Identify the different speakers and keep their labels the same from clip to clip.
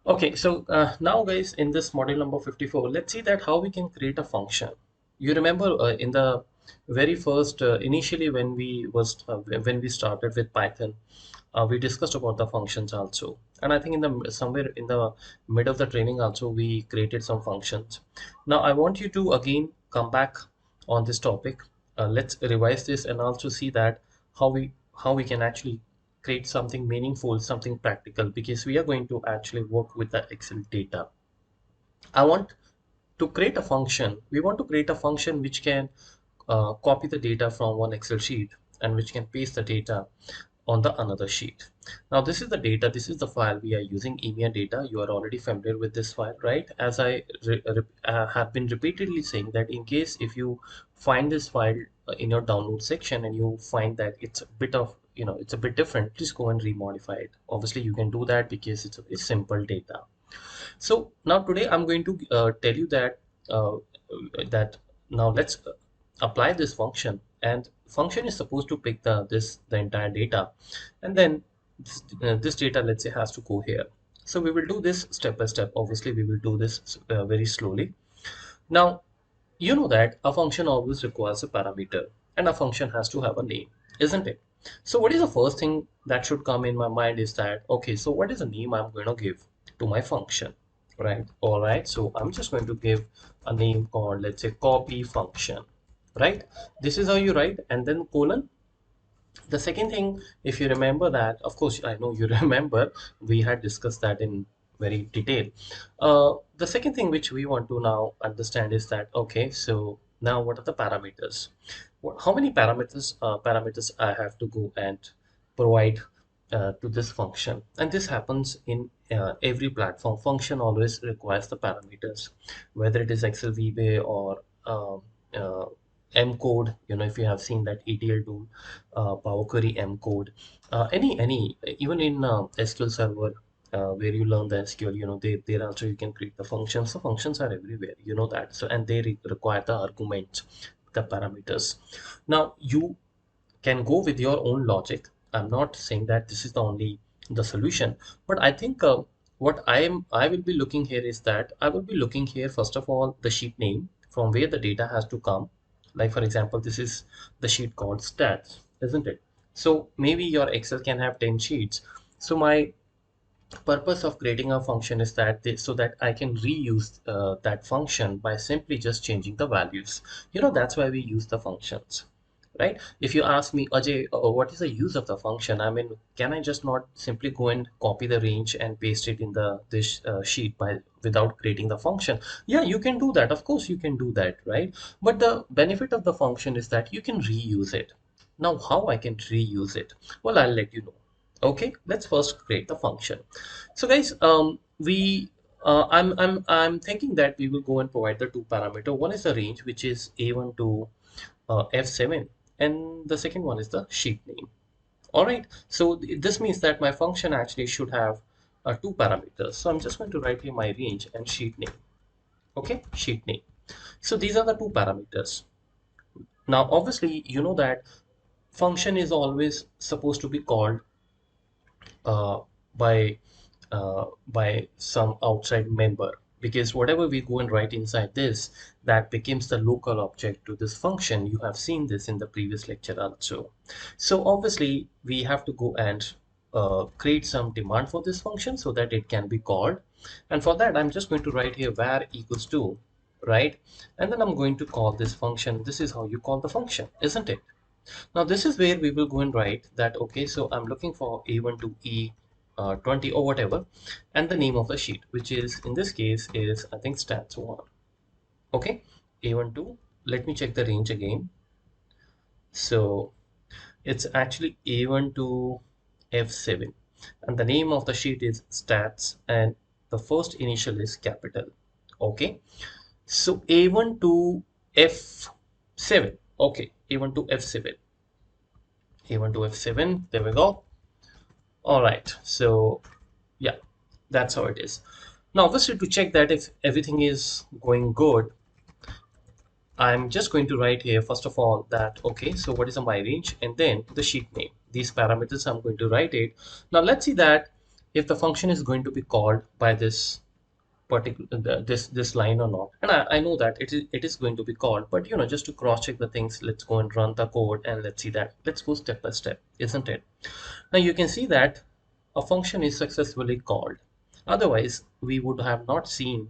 Speaker 1: Okay, so now guys, in this module number 54, let's see that how we can create a function. You remember in the very first, initially when we started with Python, we discussed about the functions also. And I think in the somewhere in the mid of the training also, we created some functions. Now I want you to again come back on this topic. Let's revise this and also see that how we can actually create something meaningful, something practical, because we are going to actually work with the Excel data. I want to create a function. We want to create a function which can copy the data from one Excel sheet and which can paste the data on the another sheet. Now this is the data, this is the file we are using, EMEA data. You are already familiar with this file, right? As I have been repeatedly saying that in case if you find this file in your download section and you find that it's a bit of, it's a bit different, please go and remodify it. Obviously you can do that because it's a very simple data. So now today I'm going to tell you uh, that now let's apply this function, and function is supposed to pick the entire data, and then this data, let's say, has to go here. So we will do this step by step. Obviously we will do this very slowly. Now you know that a function always requires a parameter, and a function has to have a name, isn't it? So what is the first thing that should come in my mind is that, okay, so what is the name I'm going to give to my function, right? All right, so I'm just going to give a name called, let's say, copy function, right? This is how you write, and then colon. The second thing, if you remember that, of course, I know you remember, we had discussed that in very detail. The second thing which we want to now understand is that, okay, so now what are the parameters? How many parameters I have to go and provide to this function? And this happens in every platform. Function always requires the parameters, whether it is Excel VBA or uh, Mcode. If you have seen that ETL tool, Powerquery, Mcode, any even in SQL Server, where you learn the SQL, there also you can create the functions. The functions are everywhere, you know that. So and they require the arguments, the parameters. Now you can go with your own logic. I'm not saying that this is the only the solution, but I think what I will be looking here is that I will be looking here first of all the sheet name from where the data has to come. Like for example, this is the sheet called stats, isn't it? So maybe your Excel can have 10 sheets. So my purpose of creating a function is that so that I can reuse that function by simply just changing the values. That's why we use the functions, right? If you ask me, Ajay, what is the use of the function? I mean, can I just not simply go and copy the range and paste it in this sheet by without creating the function? Yeah, you can do that. Of course, you can do that, right? But the benefit of the function is that you can reuse it. Now, how I can reuse it? Well, I'll let you know. Okay, let's first create the function. So guys, we I'm thinking that we will go and provide the two parameter. One is the range, which is A1 to F7, and the second one is the sheet name. All right, so this means that my function actually should have two parameters. So I'm just going to write here my range and sheet name. Okay, sheet name. So these are the two parameters. Now obviously you know that function is always supposed to be called uh, by by some outside member, because whatever we go and write inside this, that becomes the local object to this function. You have seen this in the previous lecture also. So obviously we have to go and create some demand for this function so that it can be called, and for that I'm just going to write here var equals to, right? And then I'm going to call this function. This is how you call the function, isn't it? Now this is where we will go and write that, okay, so I'm looking for A1 to E20 or whatever, and the name of the sheet, which is in this case is, I think, stats 1. Okay, A1 to, let me check the range again. So it's actually A1 to F7, and the name of the sheet is stats, and the first initial is capital. Okay, so A1 to F7. Okay, A1 to F7. A1 to F7, there we go. All right, so yeah, that's how it is. Now obviously, to check that if everything is going good, I'm just going to write here first of all that, okay, so what is my range, and then the sheet name. These parameters I'm going to write it. Now let's see that if the function is going to be called by this particular this line or not. And I know that it is going to be called, but just to cross check the things, let's go and run the code and let's see that. Let's go step by step, isn't it? Now you can see that a function is successfully called. Otherwise, we would have not seen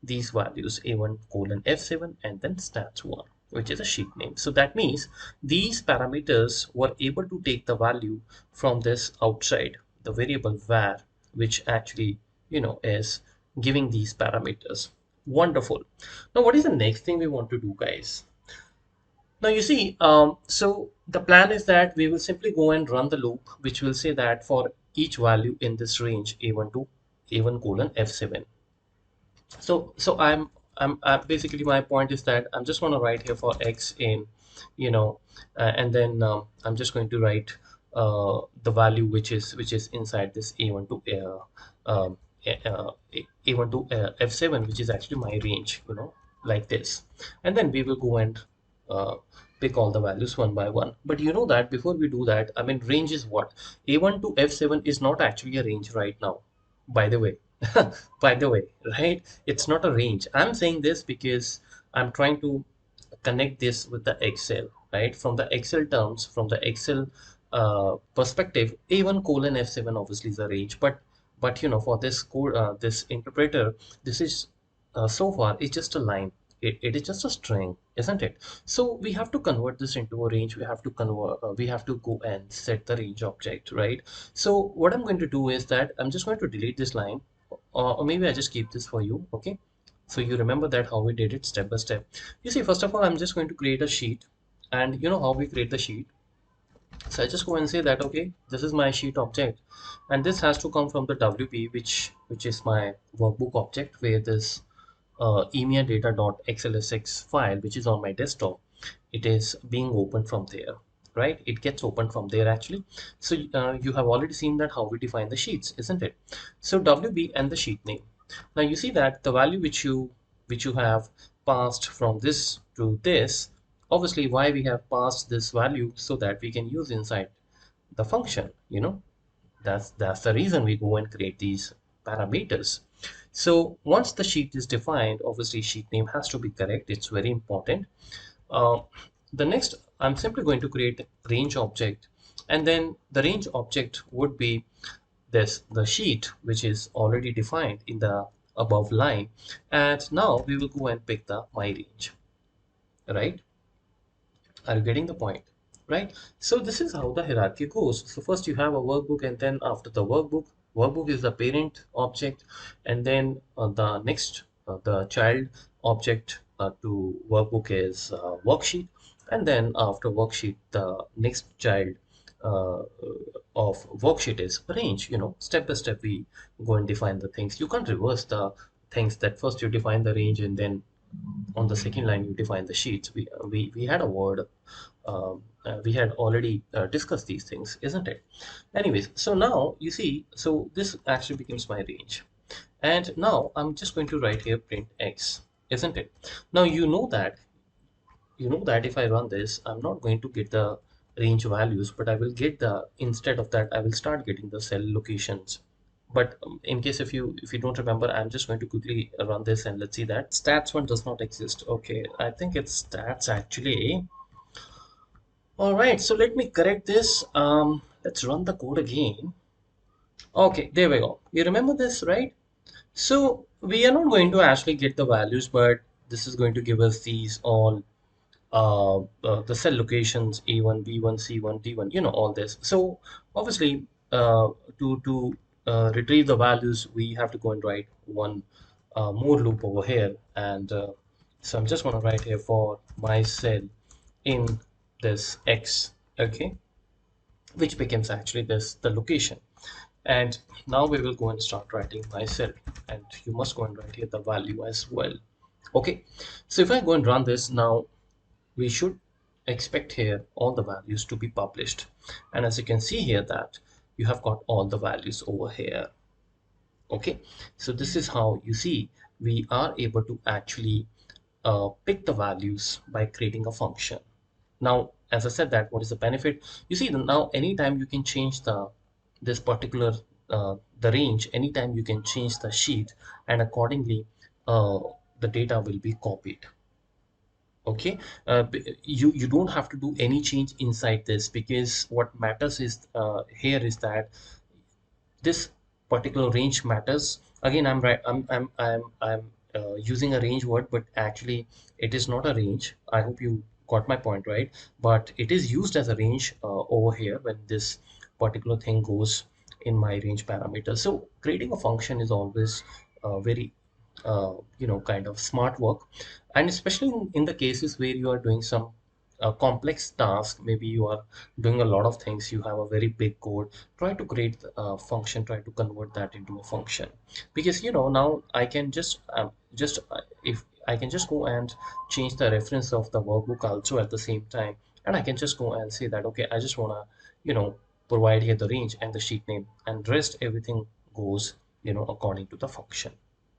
Speaker 1: these values a1 colon f7 and then stats1, which is a sheet name. So that means these parameters were able to take the value from this outside, the variable var, which actually, is giving these parameters. Wonderful. Now, what is the next thing we want to do, guys? Now you see, so the plan is that we will simply go and run the loop, which will say that for each value in this range a1 to a1 colon f7. So I'm basically, my point is that I'm just going to write here for x in, and then I'm just going to write the value which is inside this a1 to a1 to f7, which is actually my range, like this. And then we will go and uh, pick all the values one by one. But you know that before we do that, I mean, range is what? A1 to f7 is not actually a range right now, by the way. By the way, right? It's not a range. I'm saying this because I'm trying to connect this with the Excel, right? From the Excel terms, from the Excel perspective, A1 colon F7 obviously is a range, but for this code, this interpreter, this is so far it's just a line. It is just a string, isn't it? So we have to convert this into a range. We have to convert. We have to go and set the range object, right? So what I'm going to do is that I'm just going to delete this line, or maybe I just keep this for you, okay? So you remember that how we did it step by step. You see, first of all, I'm just going to create a sheet, and you know how we create the sheet. So I just go and say that, okay, this is my sheet object, and this has to come from the WP, which is my workbook object, where this EMEA data.xlsx file, which is on my desktop, it is being opened from there, right? It gets opened from there actually. So you have already seen that how we define the sheets, isn't it? So WB and the sheet name. Now you see that the value which you have passed from this to this, obviously why we have passed this value, so that we can use inside the function, that's the reason we go and create these parameters. So once the sheet is defined, obviously sheet name has to be correct. It's very important. uh, the next, I'm simply going to create a range object, and then the range object would be the sheet which is already defined in the above line. And now we will go and pick the my range, right? Are you getting the point? Right? So this is how the hierarchy goes. So first you have a workbook, and then after the workbook is the parent object, and then the next, the child object to workbook is worksheet, and then after worksheet, the next child uh, of worksheet is range. Step by step we go and define the things. You can't reverse the things, that first you define the range and then on the second line you define the sheets. We had a word, we had already discussed these things, isn't it? Anyways, so now you see, so this actually becomes my range, and now I'm just going to write here print x, isn't it? Now you know that if I run this, I'm not going to get the range values, but I will get the, instead of that, I will start getting the cell locations. But in case if you don't remember, I'm just going to quickly run this and let's see that stats one does not exist. Okay, I think it's stats actually. All right, so let me correct this. Let's run the code again. Okay, there we go. You remember this, right? So we are not going to actually get the values, but this is going to give us these all the cell locations A1, B1, C1, D1, all this. So obviously, to retrieve the values, we have to go and write one more loop over here. And so I'm just going to write here for my cell in this X, okay, which becomes actually this the location. And now we will go and start writing my cell, and you must go and write here the value as well. Okay, so if I go and run this now, we should expect here all the values to be published. And as you can see here that you have got all the values over here. Okay, so this is how you see we are able to actually pick the values by creating a function. Now, as I said that, what is the benefit? You see, now anytime you can change this particular the range, anytime you can change the sheet, and accordingly uh, the data will be copied. Okay, you don't have to do any change inside this, because what matters is here is that this particular range matters. Again, I'm right. I'm using a range word, but actually it is not a range. I hope you got my point, right? But it is used as a range over here when this particular thing goes in my range parameter. So creating a function is always very kind of smart work, and especially in the cases where you are doing some complex task. Maybe you are doing a lot of things, you have a very big code, try to create a function, try to convert that into a function. Because now I can just if I can just go and change the reference of the workbook also at the same time, and I can just go and say that, okay, I just want to provide here the range and the sheet name, and rest everything goes according to the function.